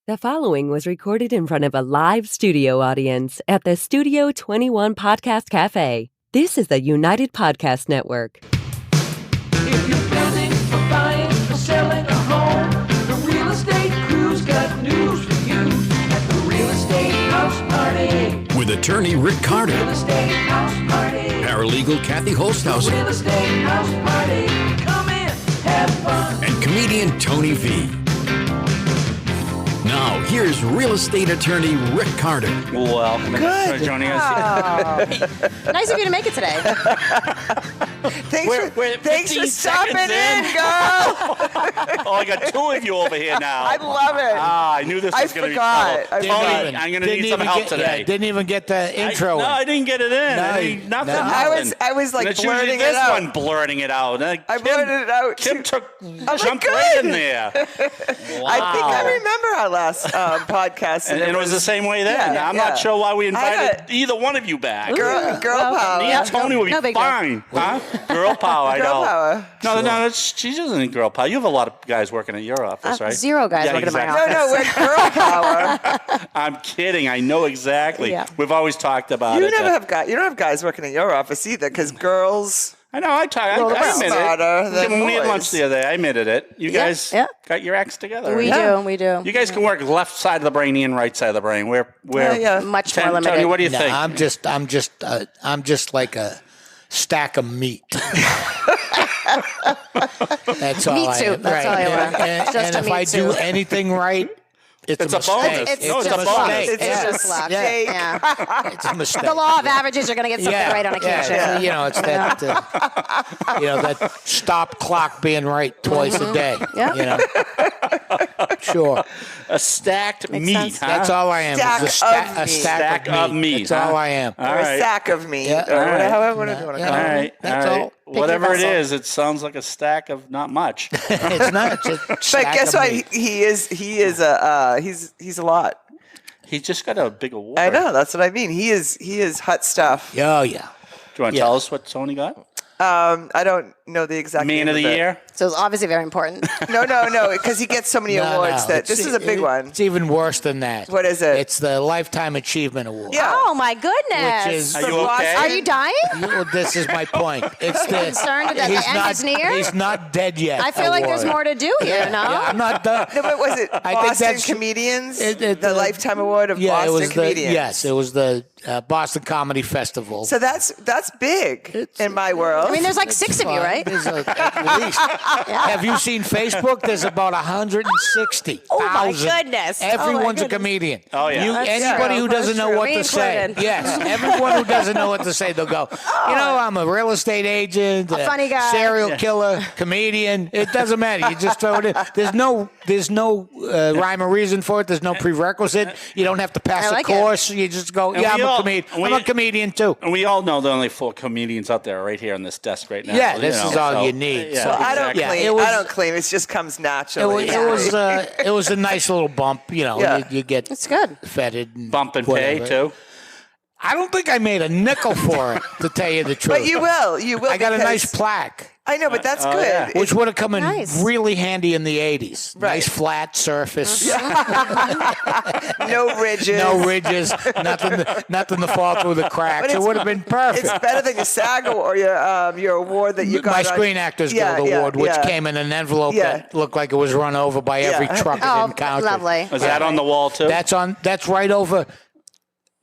The following was recorded in front of a live studio audience at the Studio 21 Podcast Café. This is the United Podcast Network. If you're planning for buying or selling a home, the Real Estate Crew's got news for you at the Real Estate House Party. With attorney Rick Carter, Real Estate House Party. paralegal Kathy Holtshouser, Real Estate House Party. Come in, have fun. and comedian Tony V. Now, here's real estate attorney Rick Carter. Welcome. Good. For joining us. Nice of you to make it today. Thanks for stopping in, girl. Oh, I got two of you over here now. I love it. I knew this was going to be trouble. Tony, I'm going to need some help today. Didn't even get the intro. I didn't get it in. Nothing. I was like It's blurting usually it this out. one blurting it out. I blurted it out. Kim like, jumped good. right in there. I think I remember our last podcast. And it was the same way then. Yeah, I'm yeah. not sure why we invited got- either one of you back. Girl power. Me and Tony would no be big deal. fine. Huh? Girl power, I know. Girl power. No, she doesn't need girl power. You have a lot of guys working at your office, right? Zero guys working at my exactly. office. No, we're girl power. I'm kidding. I know exactly. Yeah. We've always talked about You it. never have guys. You don't have guys working at your office either, because girls. I know. I admit smarter it. than We had boys. lunch the other day. I admitted it. You guys yeah. got your acts together. We right? do. You guys can work left side of the brain and right side of the brain. We're Yeah. Much more Tony, limited. what do you No, think? I'm just like a stack of meat. That's all Meat I soup, am. that's all you are. And, Just and a if meat I do soup. anything right, it's a a mistake. bonus. It's No, it's just a luck. bonus. It's It's a just luck. mistake. Yeah. It's a mistake. The law of averages are going to get something right on occasion. Yeah, you know, it's that, that stop clock being right twice a day. Yeah. You know? Sure. A stacked Makes meat, sense. huh? That's all I am. Stack is of a meat. stack of meat. That's huh? all I am. All Or right. a sack of meat. Yeah. Or All right. whatever you want to Yeah. call All it. right. That's all right. all. Pick your Whatever it vessel. is, it sounds like a stack of not much. It's not. It's a But stack guess of what? meat. He's a lot. He just got a big award. I know. That's what I mean. He is hot stuff. Oh, yeah. Do you want to tell us what Tony got? I don't know the exact Man name of the it. year? So it's obviously very important. No, because he gets so many No, awards no, that this is a big one. It's even worse than that. What is it? It's the Lifetime Achievement Award. Yeah. Oh, my goodness. Which is- Are you okay? Are you dying? Well, this is my point. It's the concerned that the end is near? He's not dead yet. I feel like there's award. more to do here, no? Yeah, I'm not done. No, but was it think Boston that's- Comedians? it- the Lifetime Award of Yeah, Boston it was Comedians. yes, it was the Boston Comedy Festival. So that's big in my world. I mean, there's like 6 of you, right? There's at least. Have you seen Facebook? There's about 160,000. Oh, my goodness. Everyone's a goodness. comedian. Oh, yeah. That's Anybody true. who doesn't That's know true. what Me to say. included. Yes, everyone who doesn't know what to say, they'll go, I'm a real estate agent, a funny guy. serial killer, comedian. It doesn't matter. You just throw it in. There's no rhyme or reason for it. There's no prerequisite. You don't have to pass I like a it. course. You just go, And I'm we a all- comedian. we- I'm a comedian, too. And we all know there are only 4 comedians out there right here on this desk right now. Yeah, you this know, is all so- you need. Yeah, So I don't exactly. Yeah, claim. it was- I don't claim. It just comes naturally. It was a nice little bump. You know, Yeah. you get It's good. feted. And Bump and whatever. pay, too. I don't think I made a nickel for it, to tell you the truth. But you will. You will. I got a because- nice plaque, I know, but that's good. yeah. which would have come in Nice. really handy in the 80s. Right. Nice flat surface, No ridges. no ridges, nothing to fall through the cracks. It would have been perfect. It's better than your SAG or your award that you got. My on- Screen Actors Yeah, Guild yeah, Award, which yeah. came in an envelope Yeah. that looked like it was run over by every Yeah. truck Oh, it encountered. lovely. Is that on the wall, too? That's right over.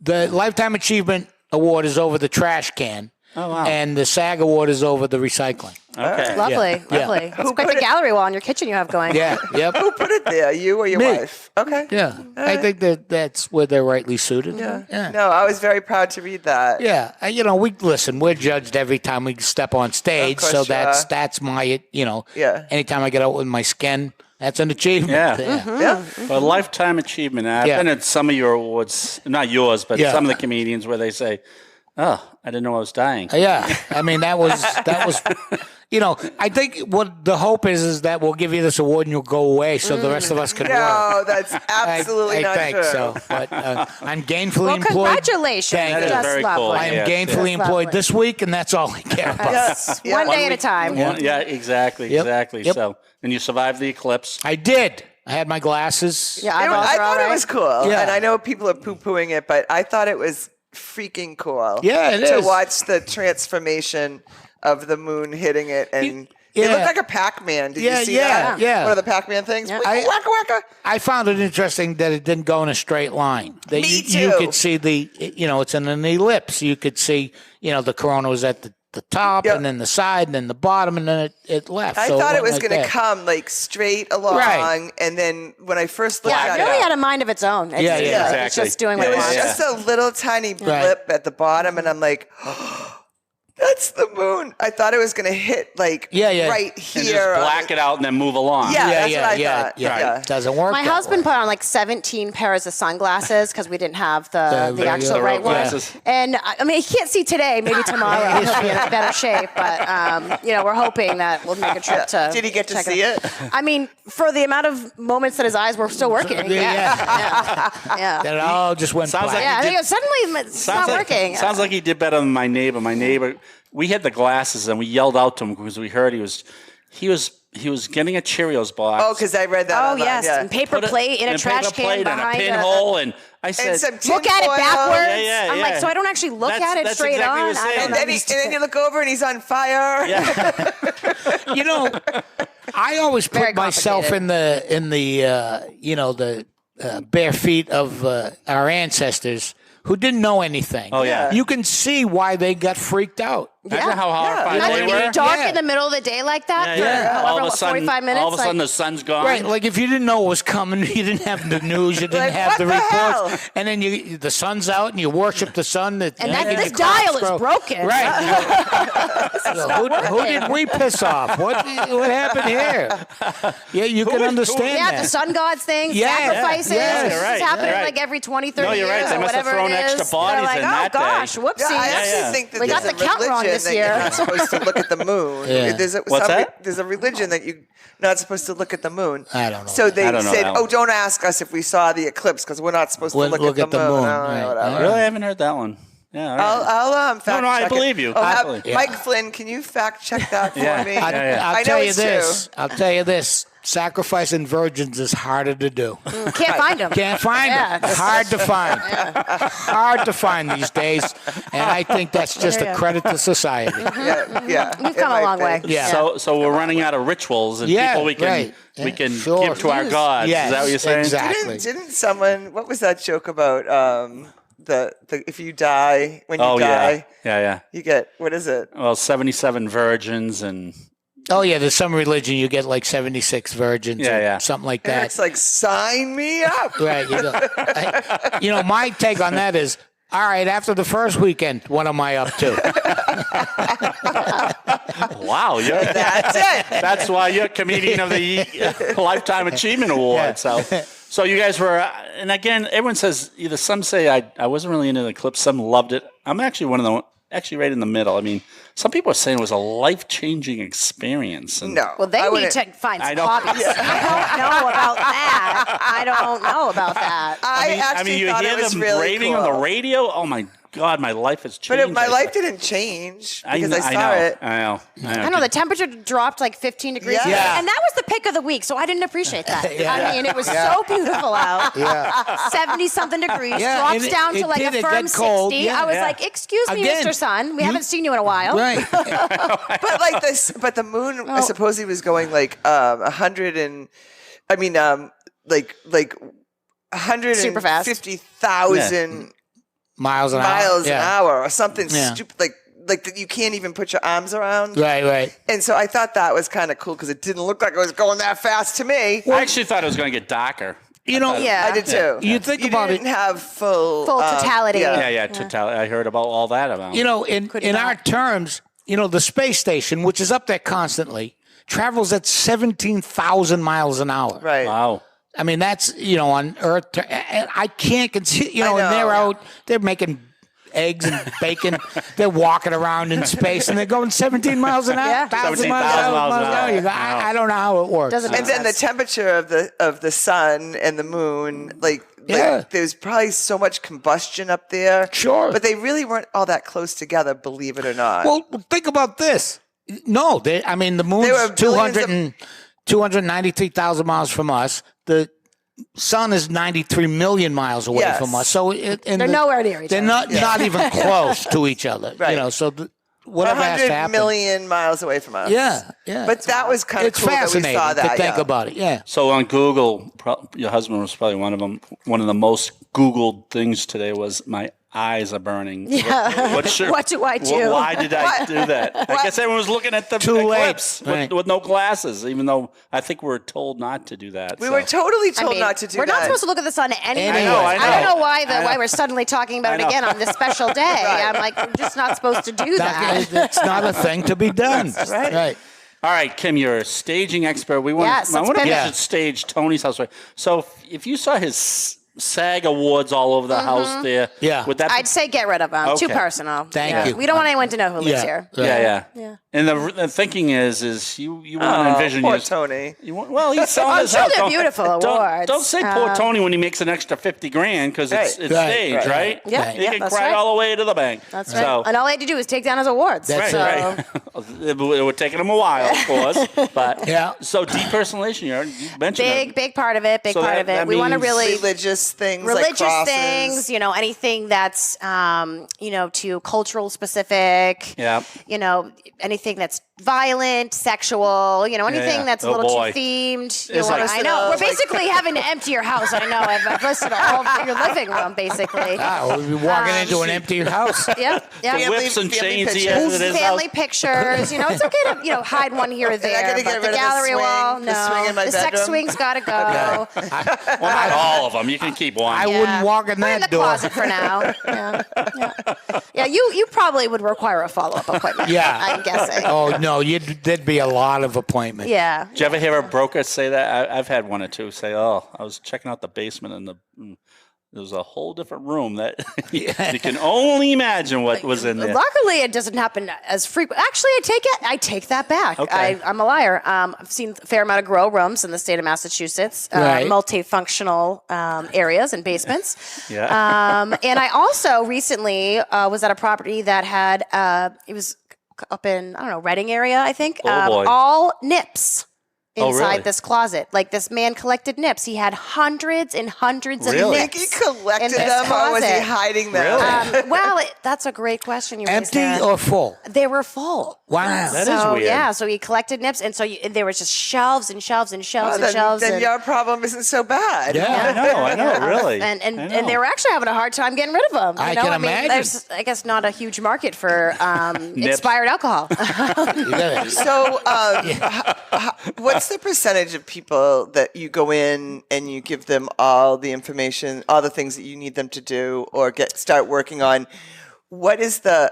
The Lifetime Achievement Award is over the trash can. Oh, wow. And the SAG Award is over the recycling. Okay. Lovely, Yeah. lovely. It's Who quite put the it- gallery wall in your kitchen you have going. Yeah, yep. Who put it there? You or your Me. wife? Okay. Yeah, I think that's where they're rightly suited. Yeah. No, I was very proud to read that. Yeah, we're judged every time we step on stage, Of course so you that's my Yeah. Anytime I get out with my skin, that's an achievement. Yeah. Yeah. But lifetime achievement. I've Yeah. been at some of your awards, not yours, but Yeah. some of the comedians where they say, "Oh, I didn't know I was dying." Yeah, I mean that was. I think what the hope is that we'll give you this award and you'll go away, so the rest of us can work. No, that's absolutely I not think true. so, but I'm gainfully Well, employed. congratulations. Thank That is you. That's very lovely. cool. I am Yes, gainfully yes. employed Lovely. this week, and that's all I care about. Yes. Yeah. One day at a time. Yeah, exactly, Yep. exactly. Yep. So, and you survived the eclipse. I did. I had my glasses. Yeah, I eyeballs are thought all it right. was cool, Yeah. and I know people are poo-pooing it, but I thought it was freaking cool. Yeah, it to is. watch the transformation of the moon hitting it, and Yeah. it looked like a Pac-Man. Did Yeah, you see yeah, that? yeah. One of the Pac-Man things. Yeah. Wicka, wacka, wacka. I found it interesting that it didn't go in a straight line. That Me you too. could see it's in an ellipse. You could see, the corona was at the top, Yep. and then the side, and then the bottom, and then it left. I So thought it went was like going to that. come like straight along, Right. and then when I first looked Yeah, at it really it, had a mind of its own. It's, Yeah, yeah. It's Exactly. just doing what it it was wants. just a little tiny blip at the bottom, and I'm like, that's the moon. I thought it was going to hit like Yeah. right And here. just on black the- it out and then move along. Yeah. That's what I thought. Yeah. Doesn't work. My that husband way. put on like 17 pairs of sunglasses because we didn't have the The actual regular right ones. glasses. And I mean, he can't see today. Maybe tomorrow he'll be in better shape. But we're hoping that we'll make a trip to. Did he get to check see it? I mean, for the amount of moments that his eyes were still working. Yeah. That it all just went Sounds black. like Yeah, I he think did- suddenly it's not working. Sounds like he did better than my neighbor. My neighbor, we had the glasses and we yelled out to him because we heard he was getting a Cheerios box. Oh, because I read that. Oh online, yes, yeah. and paper Put it plate in a trash paper can plate and a behind pinhole, and I said, And some Look at it tinfoil. backwards. Yeah, I'm like, yeah. so I don't actually look That's- at it that's straight exactly on. what he was I saying. don't And know. then you look over and he's on fire. I always Very put myself in the bare feet of our ancestors who didn't know anything. Oh, yeah. You can see why they got freaked out. Imagine how horrified Not they to be were. dark Yeah. in the middle of the day like that for Yeah. All however, of a sudden, 45 minutes. all of a sudden, like, the sun's gone. Right, like if you didn't know what was coming, you didn't have the news, you didn't Like, have what the the hell? reports, and then the sun's out and you worship the sun. and making this the crops dial is grow. broken. Right. Who did we piss off? What happened here? Yeah, you can understand Yeah, that. the sun gods thing, Yeah, sacrifices. yeah, This you're right, is happening you're right. like every 20, 30 No, you're right. years They or must have whatever thrown it extra is. bodies They're like, in oh that day. gosh, whoopsies. Yeah, I Yeah, actually yeah. think that We got there's the a count wrong religion this that year. you're not supposed to look at the moon. Yeah. What's that? There's a religion that you're not supposed to look at the moon. I don't know. So they I don't know said, that one. "Oh, don't ask us if we saw the eclipse because we're not supposed to We'll look at the moon." Oh, right. whatever. Really, I haven't heard that one. Yeah, all right. I'll fact no, I check believe it. you. Oh, Happily. Yeah. Mike Flynn, can you fact check that for Yeah. me? Yeah, yeah. I'll I know tell you it's this. true. I'll tell you this. Sacrificing virgins is harder to do. Can't find them. Can't find Yeah, them. Hard to find. Hard to find these days. And I think that's just a credit to society. Yeah, We've come a long way. Yeah. So we're running out of rituals and Yeah, people we can right. we Yeah, can sure. give to our gods. Yes, Is that what you're saying? exactly. Didn't someone? What was that joke about? The if you die when you Oh die, yeah. you get what is it? Well, 77 virgins and Oh, yeah, there's some religion you get like 76 virgins Yeah, or yeah. something like And that. it's like sign me up. Right. You go. My take on that is, all right, after the first weekend, what am I up to? wow, That's it. that's why you're comedian of the Lifetime Achievement Award. So you guys were, and again, everyone says either some say I wasn't really into the clip, some loved it. I'm actually one of the right in the middle. I mean, some people are saying it was a life-changing experience. And No. Well, they I need wouldn't- to find I some know. hobbies. I don't know about that. I don't know about that. I I actually mean, you thought hear it was them really raving cool. on the radio. Oh my God, my life has changed. But my I life said. didn't change I because I, know, saw it. I know. I know the temperature dropped like 15 degrees. Yeah. Yeah. And that was the pick of the week, so I didn't appreciate that. Yeah. I mean, it was so beautiful out. Yeah. 70-something degrees, Yeah, drops and it- down it to like did, a it firm got cold. 60. Yeah. I was Yeah. like, excuse me, Again, Mr. Sun, we haven't seen you in a while. Right. But like this, but the moon supposedly was going like 100 and I mean like Super fast. 150,000 Miles an hour. miles an Yeah. hour or something Yeah. stupid like that you can't even put your arms around. Right. And so I thought that was kind of cool because it didn't look like it was going that fast to me. I actually thought it was going to get darker. You know, Yeah. I did too. You think about it- didn't have full totality. Yeah. Totality. I heard about all that about. You know, in Could our not. terms, the space station, which is up there constantly, travels at 17,000 miles an hour. Right. Wow. I mean, that's, on Earth. And I can't consider, I and they're know. out, they're making eggs and bacon. They're walking around in space and they're going 17 miles an hour. Yeah. 1,000 17,000 miles an miles an hour. hour. You go, I don't know how it works. Doesn't make And then the sense. temperature of the sun and the moon, Yeah. there's probably so much combustion up there. Sure. But they really weren't all that close together, believe it or not. Well, think about this. No, the moon's They were billions 293,000 miles from us. The sun is 93 million miles away Yes. from us. So They're nowhere near each they're other. not even close to each other. Right. You know, so whatever has to 100 happen. million miles away from us. Yeah. But that was kind of It's cool that we fascinating saw that. to think yeah. about it. Yeah. So on Google, your husband was probably one of them. One of the most Googled things today was my eyes are burning. Yeah. What do I do? Why did I do that? I guess everyone was looking at the Too late. eclipse Right. with no glasses, even though I think we're told not to do that. We so. were totally told I mean, not to do we're that. not supposed to look at the sun anyway. I know, I know. don't know why I know. why we're suddenly talking about it again on this special day. I'm like, we're just not supposed to do that. It's not a thing to be done. right. All right, Kim, you're a staging expert. Yes, I wonder if been- you Yeah. should stage Tony's house. Right? So if you saw his SAG awards all over the house there, Yeah. would that be I'd say get rid of them. Too Okay. personal. Thank you. We don't want anyone to know who lives here. Yeah. And the thinking is you want to envision poor you- Tony. You want, well, he's selling I'm his sure house. they're Don't- beautiful don't- awards. Don't say poor Tony when he makes an extra $50,000 because it's Right. Right, staged, right. right? Yeah, he yeah, can that's cry right. all the way to the bank. That's right. So, And all I had to do was take down his awards. That's so. right. It would take him a while, of course. But Yeah. So depersonalization, you mentioned it. Big part of it. Big So part that- of it. that We want to means really Religious things like religious crosses. things, anything that's, to cultural specific, Yeah. anything that's violent, sexual, anything yeah. that's a Oh, little boy. too themed. It's like- I know. We're basically having to empty your house. I know. I've listed all of your living room, basically. Wow, we'll be walking into an empty house. Yep. The Yep. whips and family chains he pictures. has in his Family house. pictures. It's okay to hide one here or there. gotta get but rid the of the gallery swing, wall, the no. swing in my the sex bedroom. swing's got to go. Well, not all of them. You can keep one. I wouldn't walk in We're that in the door. closet for now. Yeah. You probably would require a follow-up appointment. Yeah. I'm guessing. Oh no, there'd be a lot of appointments. Yeah. Did you ever hear a broker say that? I've had one or two say, "Oh, I was checking out the basement and there was a whole different room that you can only imagine what was in there." Luckily, it doesn't happen as frequent. Actually, I take that back. Okay. I'm a liar. I've seen a fair amount of grow rooms in the state of Massachusetts, Right. multifunctional areas and basements. Yeah. And I also recently was at a property that had it was up in Reading area, I think. Oh, boy. All nips. Oh, Inside really? this closet, like this man collected nips. He had hundreds and hundreds Really? of I nips. think he collected in this them or was he closet. hiding them? Really? Well, that's a great question. You raised Empty there. or full? They were full. Wow. That is So weird. yeah, so he collected nips, and so there was just shelves and shelves and shelves and shelves. Then and, your problem isn't so bad. Yeah. I know, really. and I know. and they were actually having a hard time getting rid of them. I can imagine. There's, I guess, not a huge market for expired alcohol. You got it. So, what's the percentage of people that you go in and you give them all the information, all the things that you need them to do or start working on? What is the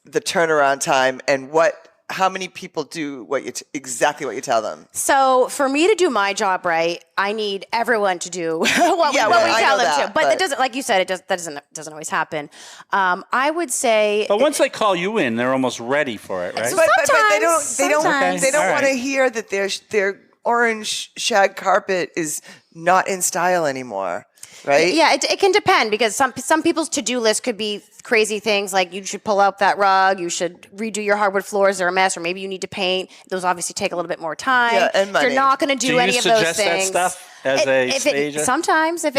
turnaround time, and how many people do exactly what you tell them? So for me to do my job right, I need everyone to do what we I tell know them to. that, But but- it doesn't, like you said, that doesn't always happen. I would say. But once they call you in, they're almost ready for it, right? So- But they don't Sometimes. they don't All want to right. hear that their orange shag carpet is not in style anymore, right? Yeah, it can depend because some people's to-do list could be crazy things like you should pull up that rug, you should redo your hardwood floors, they're a mess, or maybe you need to paint. Those obviously take a little bit more time. Yeah, and money. You're not going to do you any of those suggest that things. stuff as a stager? Sometimes, if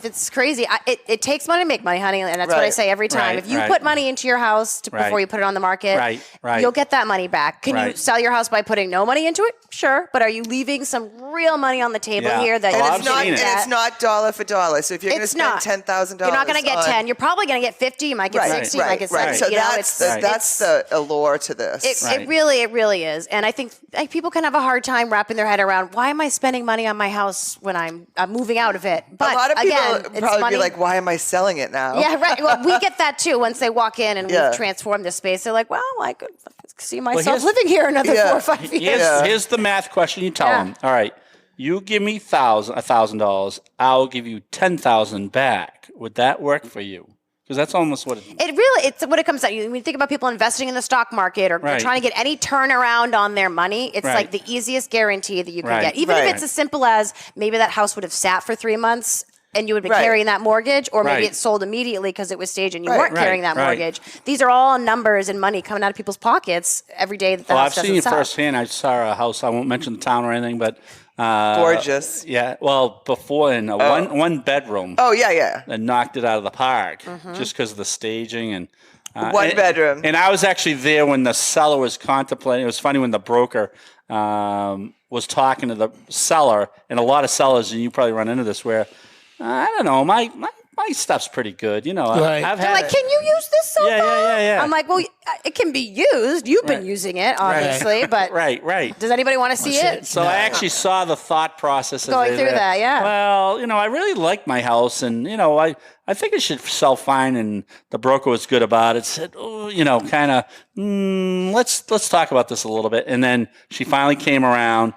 it's crazy, it takes money to make money, honey, and that's what I Right. say every time. Right, If you right. put money into your house before you put it on the market, Right. you'll get that money back. Can you Right. sell your house by putting no money into it? Sure, but are you leaving some real money on the table Yeah. here that Oh, you I've It's not, seen and it. it's not dollar for dollar. So if you're going to It's spend not. $10,000, You're not going to get 10. You're probably going to get 50. You might get 60. You might get 70. So You know, that's the allure to this. It really is. And I think people can have a hard time wrapping their head around, why am I spending money on my house when I'm moving out of it? But a lot of people again, it's probably money. be like, why am I selling it now? Yeah, right. Well, we get that too. Once they walk in and Yeah. we've transformed the space, they're like, well, I could see myself here's- living here another 4 or 5 years. Here's the math question you tell Yeah. them. All right, you give me $1,000, I'll give you $10,000 back. Would that work for you? Because that's almost what It's what it comes down to. When you think about people investing in the stock market or Right. trying to get any turnaround on their money, it's Right. like the easiest guarantee that you can Right. get. Even Right. if it's as simple as maybe that house would have sat for 3 months, and you would be Right. carrying that mortgage, or maybe Right. it sold immediately because it was staged and you Right. weren't carrying Right. that mortgage. These are all numbers and money coming out of people's pockets every day that the Well, house I've doesn't seen it sell. firsthand. I saw a house. I won't mention the town or anything, but Gorgeous. Yeah. Well, before in a one bedroom. Oh, yeah. And knocked it out of the park Mm-hmm. just because of the staging and One bedroom. And I was actually there when the seller was contemplating. It was funny when the broker was talking to the seller, and a lot of sellers, and you probably run into this, where I don't know, my stuff's pretty good, you know. Right. I've They're had like, can you use this sofa? Yeah. I'm like, well, it can be used. You've been using it, obviously, but Right. does anybody want to see it? So I actually saw the thought process of Going it. through that, yeah. Well, you know, I really like my house, and you know, I think it should sell fine. And the broker was good about it. Said, oh, you know, kind of, let's talk about this a little bit. And then she finally came around.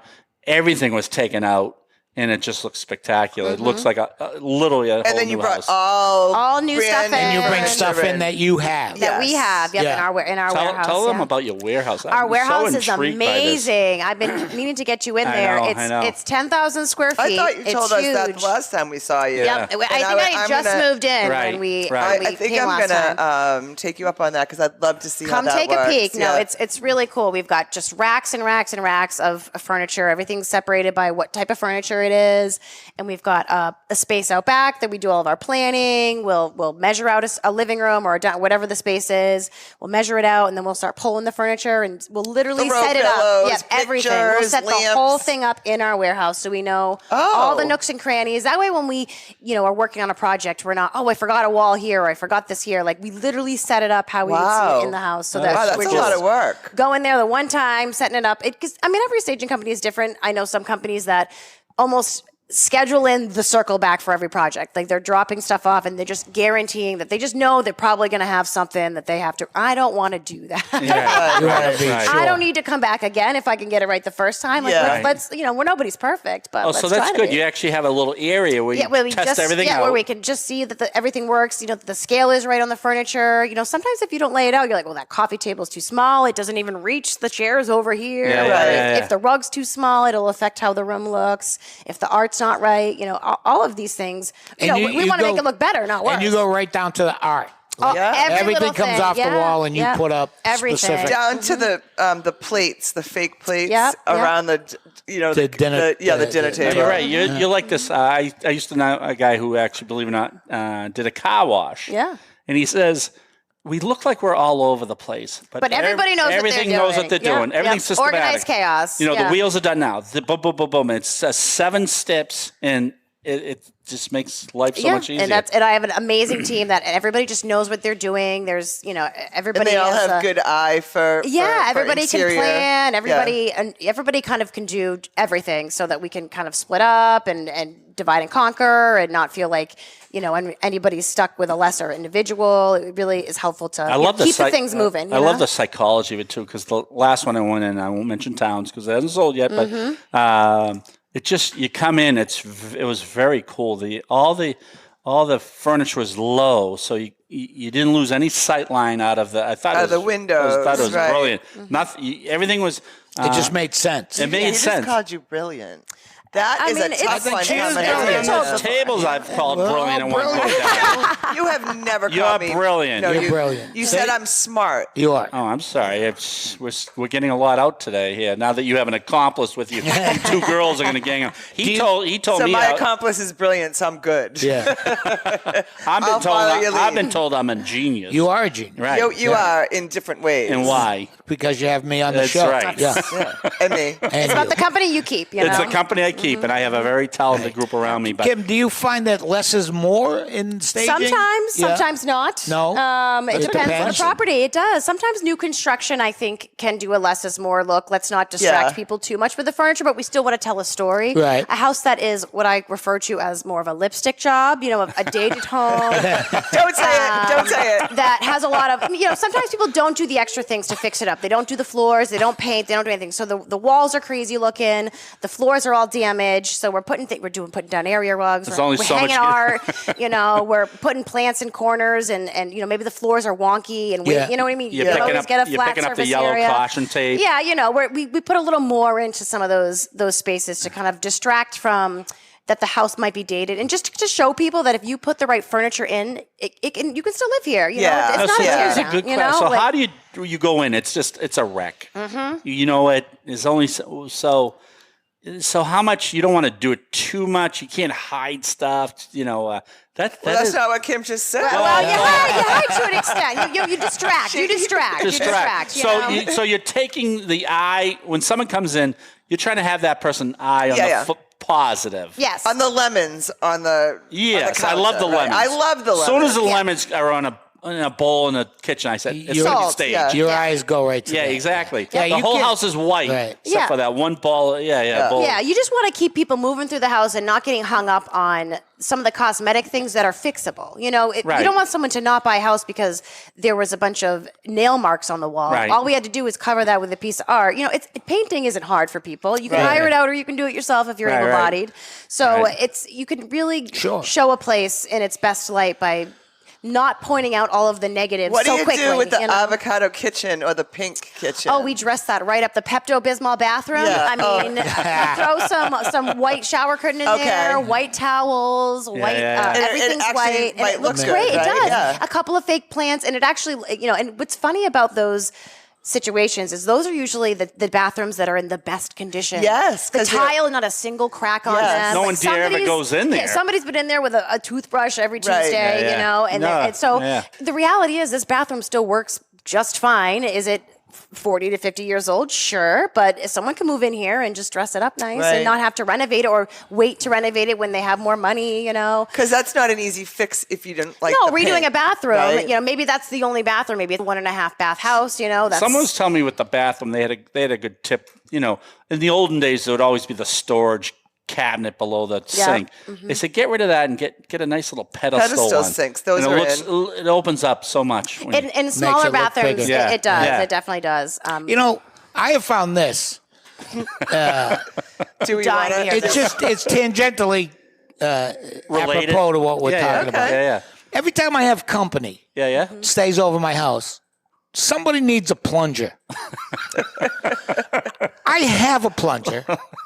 Everything was taken out. And it just looks spectacular. It looks like literally a whole And then you new brought house. all new brand stuff new in. And you bring And stuff in that you have. that we have, Yeah. in our warehouse. Tell them yeah. about your warehouse. Our I'm warehouse so is intrigued by this. amazing. I've been meaning to get you in I there. know, I know. It's 10,000 square feet. I thought you It's told us huge. that the last time we saw you. Yep. Yeah. I And think I I'm just gonna- moved in Right, when we, right. when we I think came I'm last time. gonna take you up on that because I'd love to see Come how that take works. a peek. No, Yeah. it's really cool. We've got just racks and racks and racks of furniture. Everything's separated by what type of furniture it is, and we've got a space out back that we do all of our planning. We'll measure out a living room or whatever the space is. We'll measure it out, and then we'll start pulling the furniture, and we'll literally Throw set it up. pillows, Yep, everything. We'll pictures, set the lamps. whole thing up in our warehouse, so we know all the nooks and crannies. That way, when we are working on a project, we're not, oh, I forgot a wall here, or I forgot this here. Like, we literally set it up how we would see it in the house, so that Wow, that's we're a just lot of work. going there the one time, setting it up. Because I mean, every staging company is different. I know some companies that almost schedule in the circle back for every project. Like, they're dropping stuff off and they're just guaranteeing that they just know they're probably going to have something that they have to. I don't want to do that. You want to be Right. sure. I don't need to come back again if I can get it right the first time. Like, Yeah. let's we're nobody's perfect, but Oh, let's so that's try to good. be. You actually have a little area where you Where we test just, everything out. where we can just see that everything works. The scale is right on the furniture. Sometimes if you don't lay it out, you're like, well, that coffee table's too small. It doesn't even reach the chairs over here. Yeah, Or yeah. If the rug's too small, it'll affect how the room looks. If the art's not right, all of these things. And We want to make it look better, not worse. And you go right down to the art. Yeah. Every Everything little comes thing. off the Yeah, wall and you yeah. put up everything. specific. Down to the plates, the fake plates Yep, yep. around the The dinner- the dinner the- table. You're right. You're like this. I used to know a guy who actually, believe it or not, did a car wash. Yeah. And he says, we look like we're all over the place, But everybody knows everything what they're knows doing. what they're Yep, doing. Everything's yep. systematic. Organized chaos. The Yeah. wheels are done now. Boom, boom, boom, boom. It's 7 steps, and it just makes life so much easier. And I have an amazing team that everybody just knows what they're doing. There's And everybody they all has have good eye for everybody can interior. plan. Yeah. Everybody kind of can do everything, so that we can kind of split up and divide and conquer, and not feel like anybody's stuck with a lesser individual. It really is helpful to keep the things moving. I love the psychology of it too, because the last one I went in, I won't mention towns because it hasn't sold yet, but it just, you come in, it was very cool. All the furniture was low, so you didn't lose any sight line out of the. I thought Out it of the was, windows, I thought it was right. brilliant. Nothing. Everything was. It just made sense. It made He just sense. called you brilliant. That I is mean, a it's- tough I one. think to she's come brilliant. in. There's tables I've called brilliant and one brilliant. down. You have never You're called me. brilliant. No, You're you, brilliant. You See? said I'm smart. You are. Oh, I'm sorry. We're getting a lot out today here. Now that you have an accomplice with you, you 2 girls are going to gang up. He told So me. my accomplice is brilliant, so I'm good. Yeah. I'll follow your I've lead. been told I'm a genius. You are a genius. Right. You are in different ways. And why? Because you have me on the That's show. right. Yeah. And me. And It's about you. the company you keep. It's a company I keep, and I have a very talented group around me. But Kim, do you find that less is more in staging? Sometimes, Yeah. sometimes not. No? It It depends on the depends. property. It does. Sometimes new construction, I think, can do a less is more look. Let's not distract Yeah. people too much with the furniture, but we still want to tell a story. Right. A house that is what I refer to as more of a lipstick job, a dated home. Don't say it. Don't say it. That has a lot of, sometimes people don't do the extra things to fix it up. They don't do the floors, they don't paint, they don't do anything. So the walls are crazy looking, the floors are all damaged. So we're putting down area rugs. There's we're only we're so hanging much- art. We're putting plants in corners, and maybe the floors are wonky, and Yeah. you know what I mean. you're You picking always up, get a you're flat picking up the surface yellow area. caution tape. Yeah, we put a little more into some of those spaces to kind of distract from that the house might be dated, and just to show people that if you put the right furniture in, you can still live here. You know, it's not a tear That's a down, good you question. know? So Like- how do you go in? It's a wreck. Mm-hmm. You know, it is only so how much, you don't want to do it too much. You can't hide stuff, you know, that's not what Kim just said. Well, you hide to an extent. You distract. You distract. So you're taking the eye, when someone comes in, you're trying to have that person eye on the positive. Yes. On the lemons, on the Yes, on the I love the counter, right? lemons. I love the lemons. As soon as the lemons are in a bowl in the kitchen, I said, it's Salt, stage. yeah. Your eyes go right to Yeah, that. exactly. Yeah, the you whole can- house is white, Right. except for that one ball. Bowl. Yeah, you just want to keep people moving through the house and not getting hung up on some of the cosmetic things that are fixable. You know, you don't want someone to not buy a house because there was a bunch of nail marks on the wall. Right. All we had to do was cover that with a piece of art. You know, painting isn't hard for people. You can hire it out, or you can do it yourself if you're able-bodied. So you can really show a place in its best light by not pointing out all of the negatives What so do you quickly. do with the you know? avocado kitchen or the pink kitchen? Oh, we dress that right up. The Pepto-Bismol bathroom. Yeah. I mean, throw some white shower curtain in there, white towels, white. And it everything's actually white, and might it look looks good, great. right? It does. Yeah. A couple of fake plants, and it actually, you know. And what's funny about those situations is those are usually the bathrooms that are in the best condition. Yes, the 'cause tile, not a single crack on them. No Like one dare ever somebody's- goes in there. Yeah, somebody's been in there with a toothbrush every Right. Tuesday, you know, and so the reality is this bathroom still works just fine. Is it 40 to 50 years old? Sure. But if someone can move in here and just dress it up nice and not have to renovate it or wait to renovate it when they have more money, you know. Because that's not an easy fix if you didn't like No, the redoing paint, a bathroom, right? you know, maybe that's the only bathroom. Maybe it's a 1.5 bath house, you know. That's, Someone was telling me with the bathroom, they had a good tip. You know, in the olden days, there would always be the storage cabinet below the sink. They said, get rid of that and get a nice little pedestal one. sinks, those and are it opens up so much. when you- in smaller look bathrooms, bigger. Yeah. it does. Yeah. It definitely does. You know, I have found this. Do we Dying want to hear to? this. It's tangentially Related. apropos to what we're talking about. Yeah. Every time I have company Yeah. stays over my house, somebody needs a plunger. I have a plunger.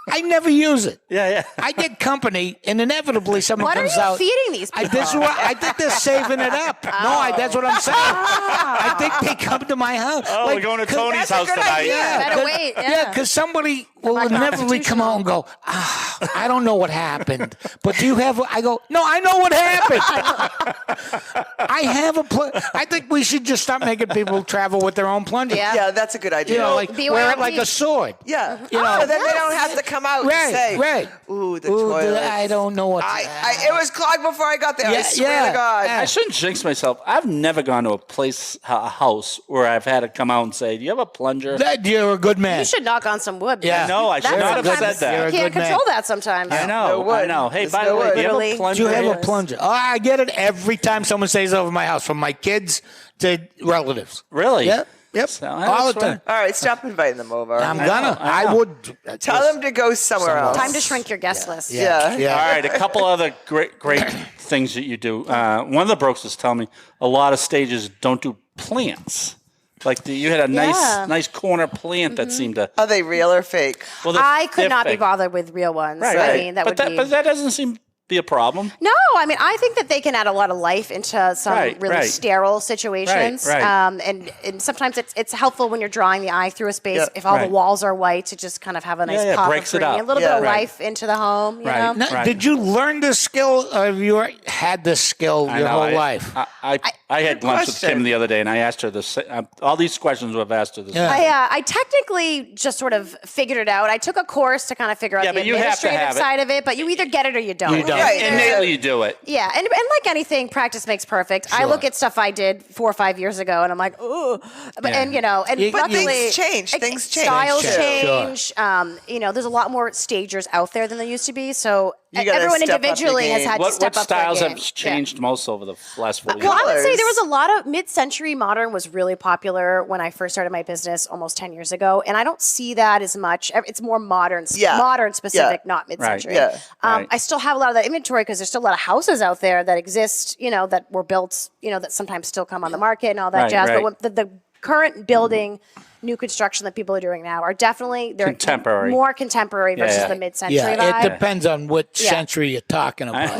I never use it. Yeah. I get company, and inevitably someone What are comes you out. feeding these people? I think they're saving it up. No, that's what I'm saying. I think they come to my house. Oh, we're going to Tony's house tonight. Better wait. Yeah, because somebody will Like inevitably come out and go, I don't know what happened. But do you have I go, no, I know what happened. I have I think we should just stop making people travel with their own plunger. Yeah. Yeah, that's a good idea. You know, like BYOB. wear it like a sword. Yeah. You know. So then they don't have to come out Right, and say, right. ooh, the toilet. I don't know what. It was clogged before I got there. I swear to God. I shouldn't jinx myself. I've never gone to a house where I've had to come out and say, do you have a plunger? You're a good man. You should knock on some wood. Yeah. No, I should That's not have sometimes- said that. You're a You can't good man. control that sometimes. I know. No wood. I know. Hey, There's by no the way, wood. do you have Literally. a plunger? Do you have a Yes. plunger? Oh, I get it every time someone stays over my house, from my kids to relatives. Really? Yep. So, All the that's time. All right, stop inviting them over. I'm gonna. I would. Tell them to go somewhere else. Time to shrink your guest list. Yeah. All right, a couple other great things that you do. One of the brokers was telling me a lot of stages don't do plants. Like you had a nice corner plant that seemed to. Are they real or fake? Well, I could they're not be fake. bothered with real ones. Right. I mean, that but would be. But that doesn't seem to be a problem. No, I mean, I think that they can add a lot of life into some really sterile situations. Right. And sometimes it's helpful when you're drawing the eye through a space, Yeah. if all the Right. walls are white, to just kind of have a nice Yeah, pop breaks of it green, up. a little Yeah. bit of Right. life into the home, you Right. know? Now, Right. did you learn this skill, or have you had this skill I your know, whole life? I had Good lunch with question. Kim the other day, and I asked her this. All these questions I've asked her this. Yeah. I technically just sort of figured it out. I took a course to kind of figure out Yeah, the but you have to administrative have it. side of it, but you either get it or you don't. You don't. Right. Innately, you do it. Yeah, and like anything, practice makes perfect. I look at stuff I did 4 or 5 years ago, and I'm like, oh, but Yeah. and you know, and But luckily, things change. Things change. styles Sure. change. You know, there's a lot more stagers out there than there used to be. So You gotta everyone step up your individually has game. had to What step up styles their have game. changed most over the last 4 years? Well, I would say Colors. there was a lot of mid-century modern was really popular when I first started my business almost 10 years ago, and I don't see that as much. It's more modern, modern specific, Yeah. not mid-century. Yeah. Right. I still have a lot of that inventory because there's still a lot of houses out there that exist, you know, that were built, you know, that sometimes still come on the market and all that Right, jazz. right. But when the current building new construction that people are doing now are definitely they're Contemporary. more contemporary versus yeah. the mid-century Yeah, vibe. it depends on what century you're talking about.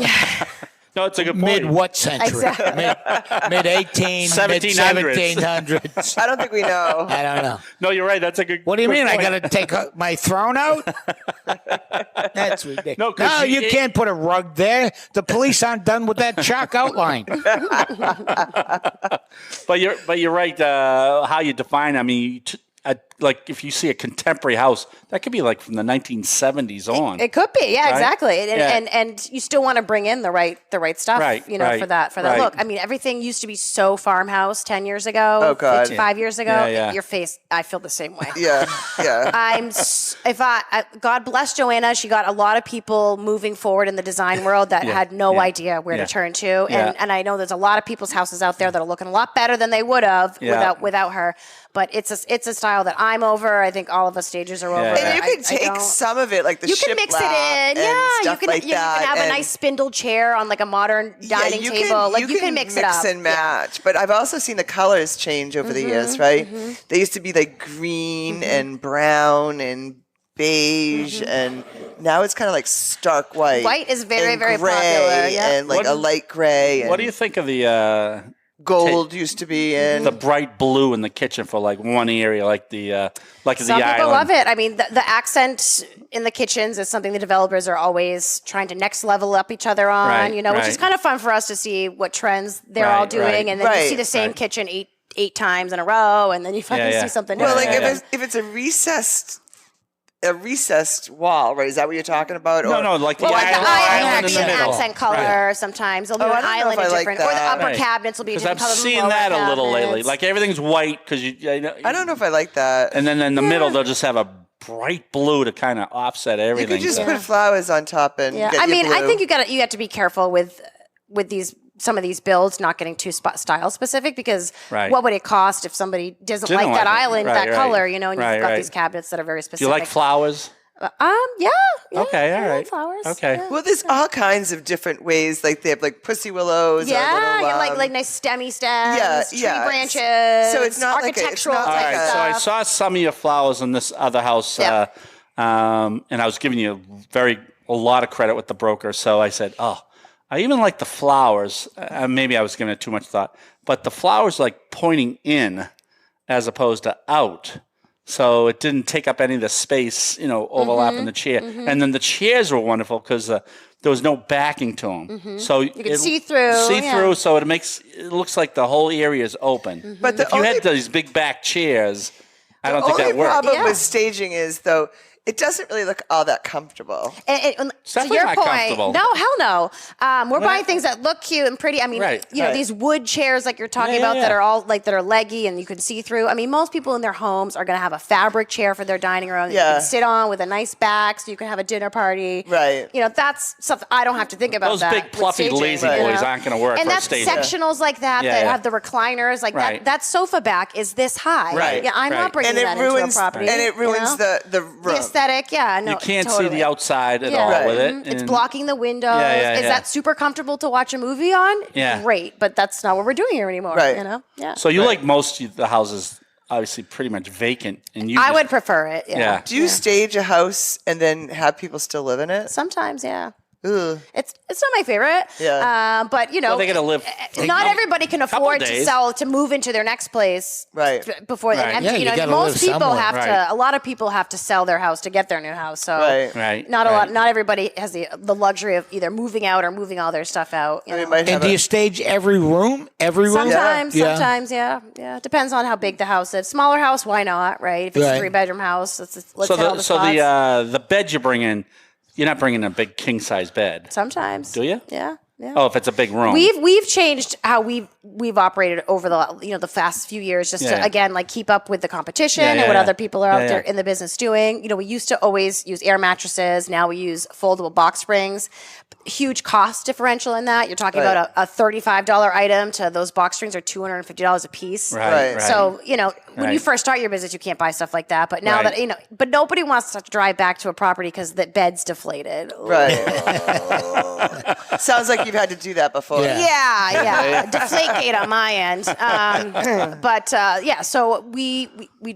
No, it's a good point. Mid what century? Exactly. Mid 18, mid 1700s. 1700s. I don't think we know. I don't know. No, you're right. That's a good. What do you good mean? I point. got to take my throne out? That's ridiculous. No, 'cause No, you- you can't put a rug there. The police aren't done with that chalk outline. But you're right. How you define? I mean, like if you see a contemporary house, that could be like from the 1970s on. It could be, yeah, Right? exactly, and, Yeah. and you still want to bring in the right stuff, Right, you know, right, for that right. look. I mean, everything used to be so farmhouse 10 years ago, Oh, God. 5 years ago. Yeah, yeah. Your face, I feel the same way. Yeah, yeah. God bless Joanna, she got a lot of people moving forward in the design world that had no yeah, idea where yeah. to turn to, Yeah. and I know there's a lot of people's houses out there that are looking a lot better than they would have Yeah. without her. But it's a style that I'm over. I think all of us stagers are over. Yeah, it. And you I can take don't- some of it, like the you can mix it in, shiplap and yeah. stuff You like can that. have a and- nice spindle chair on like a modern dining you table. Can, You can mix it up. and Yeah. match. But I've also seen the colors change over the years, right? They used to be like green and brown and beige, and now it's kind of like stark white. White is very, and very gray, popular, yeah. and like What- a light gray. And What do you think of the gold used to be in? the bright blue in the kitchen for like one area, like the Some island? people love it. I mean, the accent in the kitchens is something the developers are always trying to next level up each other on, Right, you know, which is right. kind of fun for us to see what trends they're Right, all doing. right. And then you Right, see the same right. kitchen eight times in a row, and then you finally yeah. see something well, different. like if it's a recessed wall, right? Is that what you're talking about? No, Or- no, like the Well, like the island, island will in be the an middle. accent color Right. sometimes. They'll do Oh, I an don't know island if I like different, or the that. upper Right. cabinets will be a Because different I'm color. than the seeing lower that a little lately. cabinets. Like everything's white because I don't know if I like that. And then in the middle they'll just have a bright blue to kind of offset You everything. could just so- put flowers on top and Yeah, get I your mean, I blue. think you have to be careful with some of these builds not getting too style specific, because Right. what would it cost if somebody doesn't Didn't like that like it. island, Right, that right. color, you know, and Right, you've got right. these cabinets that are very Do specific. you like flowers? Yeah. Okay, all I like right. flowers. Okay. Yeah. Well, there's all kinds of different ways. Like they have like pussy willows. Yeah, or little, you like nice stemmy stems, yeah, tree yeah. branches. So it's not like architectural it's not All type right, so I stuff. saw some of your flowers in this other house, Yeah. and I was giving you a lot of credit with the broker. So I said, "Oh, I even like the flowers." Maybe I was giving it too much thought, but the flowers like pointing in as opposed to out, so it didn't take up any of the space, overlapping the chair. And then the chairs were wonderful because there was no backing to them, so you could see through, yeah. So it looks like the whole area is open. But the if you only- had these big back chairs, I don't The think only that worked. problem Yeah. with staging is though it doesn't really look all that comfortable. And to definitely your not point, comfortable. no, hell no. We're buying things that look cute and pretty. I mean, Right, you know, right. these wood chairs like you're talking Yeah, about yeah, that yeah. are all that are leggy and you can see through. I mean, most people in their homes are going to have a fabric chair for their dining room that you Yeah. can sit on with a nice back so you can have a dinner party. Right. You know, that's something I don't have to think about. Those that big, with fluffy, staging, lazy you boys know? aren't gonna work And for a that's staging. sectionals like that Yeah, that yeah. have the recliners like Right. that. That sofa back is this high. Right, Yeah, I'm right. not bringing And it that ruins into a property. and it you ruins know? the room. The aesthetic, yeah, no, You can't see totally. the outside at Yeah. all Right. with it. It's and- blocking the windows. Yeah, Is yeah. that super comfortable to watch a movie on? Yeah. Great, but that's not what we're doing here anymore. Right. You know? Yeah. So you like most of the houses, obviously, pretty much vacant, and you. I just- would prefer it. Yeah. Yeah. Do you stage a house and then have people still live in it? Sometimes, yeah. Ugh. It's not my favorite. Yeah. But you know, Well, they gotta live Not a everybody can couple afford to days. move into their next place. Right. Before Right. and Yeah, you you know, gotta most live people somewhere. have Right. to. A lot of people have to sell their house to get their new house. So Right. Right. not a right. lot. Not everybody has the luxury of either moving out or moving all their stuff out. You I mean, know? might And have do a- you stage every room? Every room? Sometimes, Yeah. sometimes, yeah. Depends on how big the house is. Smaller house, why not? Right? If it's Right. a 3-bedroom house, let's So hit all the spots. the bed you bring in, you're not bringing a big king size bed. Sometimes. Do you? Yeah. Yeah. Oh, if it's a big room. We've changed how we've operated over the past few years just to Yeah. again like keep up with the competition Yeah, and yeah, what yeah. other people are out Yeah, there yeah. in the business doing. You know, we used to always use air mattresses. Now we use foldable box springs. Huge cost differential in that. You're talking Right. about a $35 item to those box springs are $250 a piece. Right. Right. So, you know, when you Right. first start your business, you can't buy stuff like that. But now Right. that, you know, but nobody wants to drive back to a property because the bed's deflated. Right. Sounds like you've had to do that before. Yeah. Yeah. Deflate complicate on my end. But yeah, so we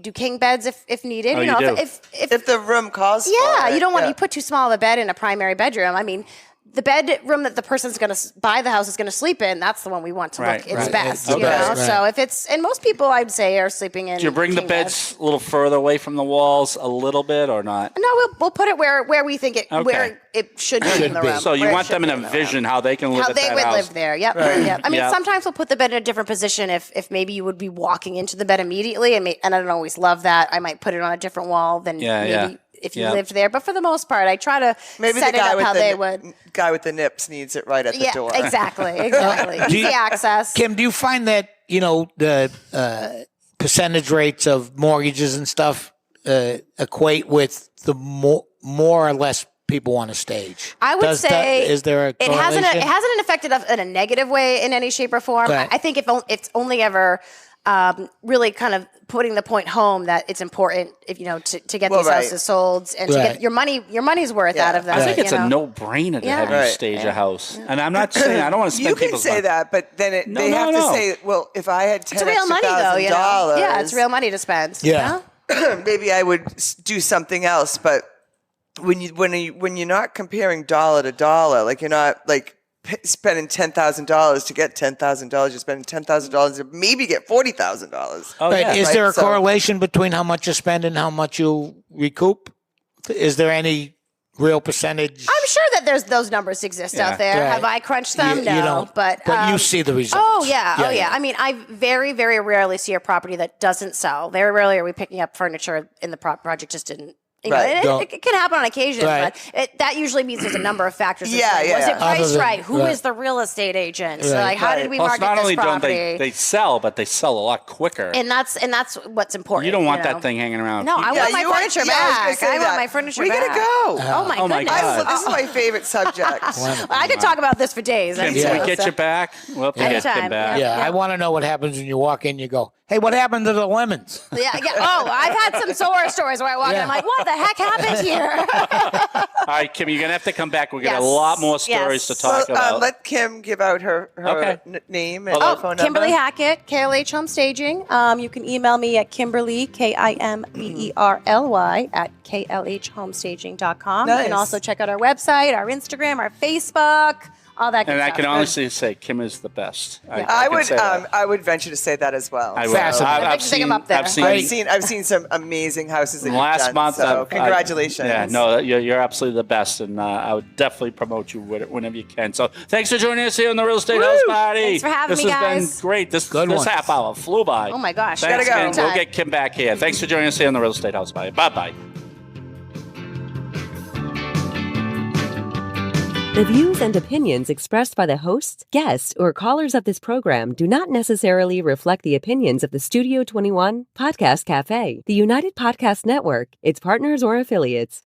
do king beds if needed. Oh, you know, you do? if the room calls for yeah, it. you don't want you put too small of a bed in a primary bedroom. I mean, the bedroom that the person's going to buy the house is going to sleep in, that's the one we want to Right, look its right. best. Okay. You know? Right. So if it's, and most people I'd say are sleeping in. Do you bring the king beds a little further away from the walls a little bit or not? No, we'll put it where we think it Okay. where it should be in the be. room. So you where it want should them be in a the room. vision how they can live How at they that would house. live there. Yep. Yep. I mean, Yep. sometimes we'll put the bed in a different position if maybe you would be walking into the bed immediately, and I don't always love that. I might put it on a different wall than maybe if you lived there. But for the most part, I try to Maybe set the it guy up with how the they would. guy with the nips needs it right at the Yeah, door. exactly. Do you- Easy access. Kim, do you find that, the percentage rates of mortgages and stuff equate with the more or less people on a stage? I would say is there a it hasn't correlation? affected us in a negative way in any shape or form. Right. I think if it's only ever really kind of putting the point home that it's important if to get these right. houses sold and to Right. get your money's worth out of them. I think it's you a know? no-brainer to Yeah. have you Right. stage a house. And I'm not saying I don't want to spend You can people's say money. that, but then they No, have to no. say, well, if I had $10,000, It's real money though, you know. Yeah, it's real money to spend. Yeah. You know? maybe I would do something else. But when you're not comparing dollar to dollar, like you're not like spending $10,000 to get $10,000, you're spending $10,000 to maybe get $40,000. Oh, Right. yeah. Is Right, there a so- correlation between how much you spend and how much you recoup? Is there any real percentage? I'm sure that there's those numbers exist Yeah. out there. Right. Have I crunched them? You No, don't, but you see the results. Oh yeah. I mean, I very, very rarely see a property that doesn't sell. Very rarely are we picking up furniture in the project just didn't. Right. It can happen on occasion, Right. but that usually means there's a number of factors. Yeah, Was yeah. it priced Other than- right? Who right. is the real estate agent? So Right. like, how did we Plus, market not this only don't property? they sell, but they sell a lot quicker. and that's what's important. You don't want know? that thing hanging around. No, I want my you want- furniture yeah, I was gonna back. say I want that. my furniture We back. gotta go. Oh my Oh, my goodness. God. This is my favorite subject. I could talk about this for days. Can So- we get so- you back? We'll have to get Anytime, you back. Yeah, Yeah. I want to know what happens when you walk in. You go, "Hey, what happened to the lemons?" Yeah. Oh, I've had some horror stories where I walk in. I'm like, what the heck happened here? All right, Kim, you're going to have to come back. We've got Yes. a lot more stories Yes. to talk Well, about. let Kim give out her Okay. name and Oh, her phone number. Kimberly Hackett, KLH Home Staging. You can email me at Kimberly, KIMBERLY, at KLHhomestaging.com. You Nice. can also check out our website, our Instagram, our Facebook, all that good and I stuff. can honestly say Kim is the best. I can would say that. I would venture to say that as well. I would. Fascinating. I've I'd think I'm up there. seen I've seen some amazing houses that you've last done, month. So congratulations. Yeah, no, you're absolutely the best, and I would definitely promote you whenever you can. So thanks for joining us here on the Real Estate House Party. Thanks for having this me, has guys. been great. This Good one. half hour flew by. Oh, my gosh. Thanks Gotta go. again. We'll Time. get Kim back here. Thanks for joining us here on the Real Estate House Party. Bye bye. The views and opinions expressed by the hosts, guests, or callers of this program do not necessarily reflect the opinions of the Studio 21 Podcast Café, the United Podcast Network, its partners, or affiliates.